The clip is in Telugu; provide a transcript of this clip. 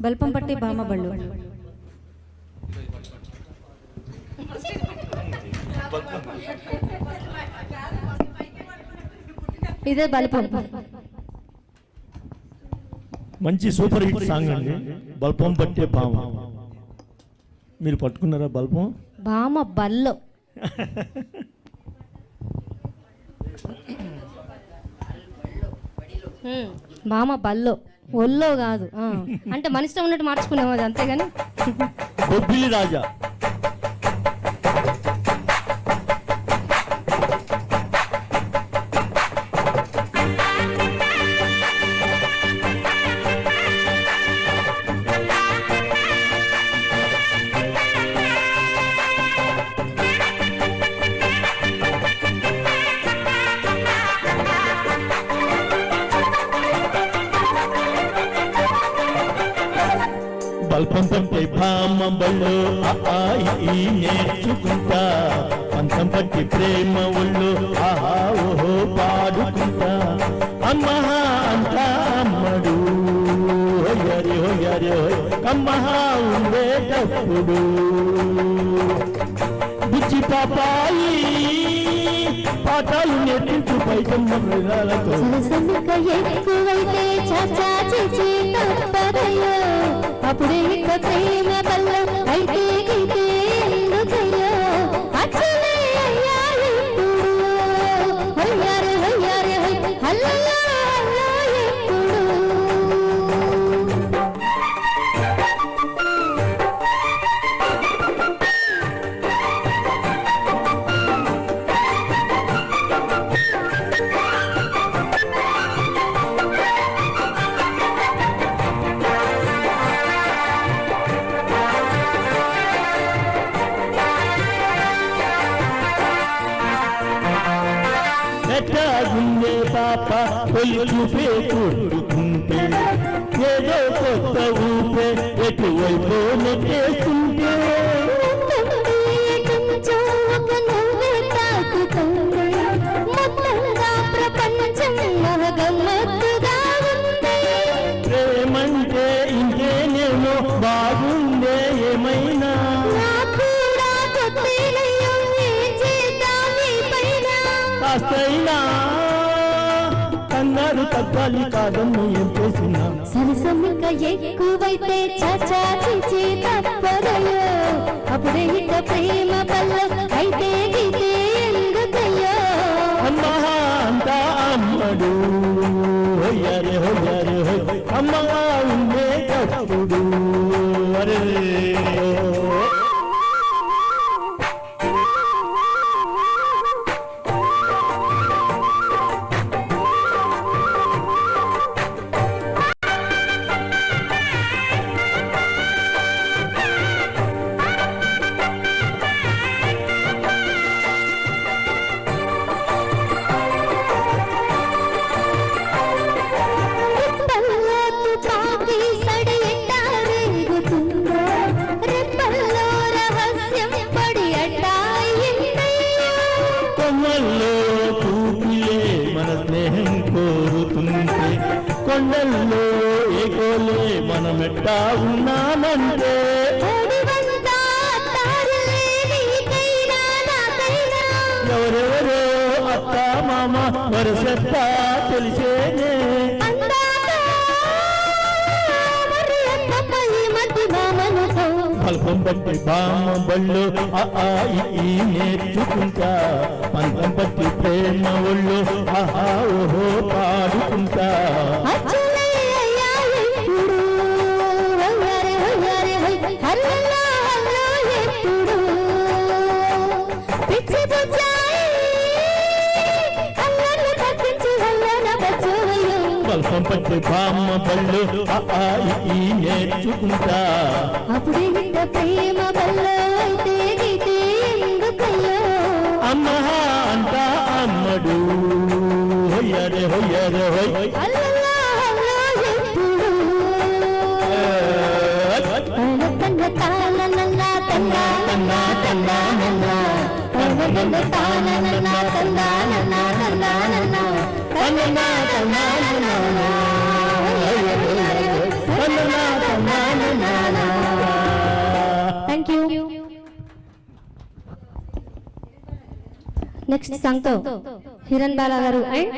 బల్పం పట్టి బామ బళ్ళు. ఇదే బల్పం. మంచి సూపర్ హిట్ సాంగ్ అండి, బల్పం పట్టే బామ. మీరు పట్టుకున్నారా బల్పం? బామ బల్లో. బామ బల్లో, ఒల్లో కాదు. అంటే మన ఇష్టం ఉన్నట్టు మార్చుకున్నాం, అది అంతేగాని. బొబ్బిలి రాజా. బల్పం పట్టే భామ బళ్ళు నేర్చుకుంటా, పంతం పట్టి ప్రేమ ఒళ్ళు ఆహా ఓహో పాడుకుంటా. అమ్మహా అంతా అమ్మడు హొయ్యరి హొయ్యరి హొయ్ కమ్మహా ఉండేటప్పుడు బుచ్చి పాపాయి పాఠాలు నేర్పించు పైకమ్మ మృగాలతో. ఎక్కువైతే చాచా చేసి తప్పదయ్యో, అప్పుడే ఇక ప్రేమ బల్ల అయితే గీతే ఎందుకయ్యో. అచ్చలే అయ్యా ఎప్పుడు హొయ్యారే హొయ్యారే హొయ్ హల్లయ్యా అల్లా ఎప్పుడు. ఎట్టాగుండే పాప తొలి చూపే కొట్టుకుంటే, ఏదో కొత్త ఊపే ఎటువైపు నెట్టేస్తుంటే. ప్రేమంటే ఇంకేనేమో బాగుండే ఏమైనా, కాస్తైనా కన్నారు తగ్గాలి కాదమ్మ ఏం చేసినా. సరసమిక ఎక్కువైతే చాచా చేసి తప్పదయ్యో, అప్పుడే ఇక ప్రేమ బల్ల అయితే గీతే ఎందుకయ్యో. అమ్మహా అంతా అమ్మడు హొయ్యారే హొయ్యారే హొయ్ అమ్మగా ఉండేటప్పుడు. అరే కొండల్లో ఏకోలే మనమెట్టా ఉన్నామంటే. ఎవరెవరో అత్త మామ వరసత్తా తెలిసేనే. బల్పం పట్టి బామ బళ్ళు నేర్చుకుంటా, పంతం పట్టి ప్రేమ ఒళ్ళు ఆహా ఓహో పాడుకుంటా. బల్పం పట్టి బామ బళ్ళు నేర్చుకుంటా, అప్పుడే ఇక ప్రేమ బల్ల అయితే గీతే ఎందుకయ్యో. అమ్మహా అంతా అమ్మడు హొయ్యరే హొయ్యరే హొయ్ అల్లల్లా అల్లా ఎప్పుడు. తన్న తానన్నా తన్నా నన్నా తన్నా నన్నా తన్న తానన్నా తన్నా నన్నా తన్నా నన్నా తన్నా తన్నా నన్నా తన్నా తన్నా థ్యాంక్ యూ. నెక్స్ట్ సాంగ్ తో హిరణ్ బాలా గారు అండ్